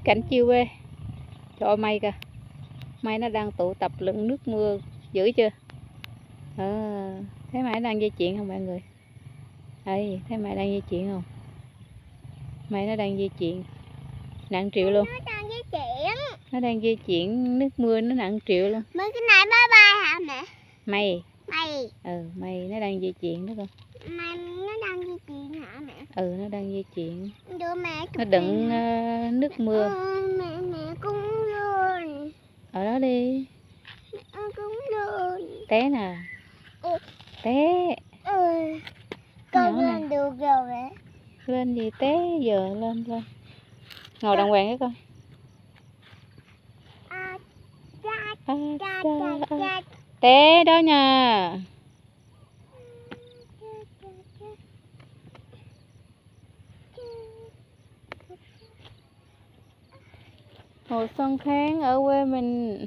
cảnh chiêu quê. Trời ơi, mây kìa, mây nó đang tụ tập lượng nước mưa dữ chưa? Thấy mày đang dây chuyện không mọi người? Đây, thấy mày đang dây chuyện không? Mày nó đang dây chuyện nặng triệu luôn. Nó đang dây chuyện. Nó đang dây chuyện, nước mưa nó nặng triệu luôn. Mấy cái này bye bye hả mẹ? Mây. Mày. Mây nó đang dây chuyện đó con. Mày nó đang dây chuyện hả mẹ? Nó đang dây chuyện. Đưa mẹ Nó đựng nước mưa. Mẹ cũng luôn. Ở đó đi. Mẹ cũng luôn. Té nè. Té. Con lên được rồi mẹ. Lên gì té giờ lên. Ngồi đàng hoàng cái coi. Té đó nha. Mùa xuân tháng ở quê mình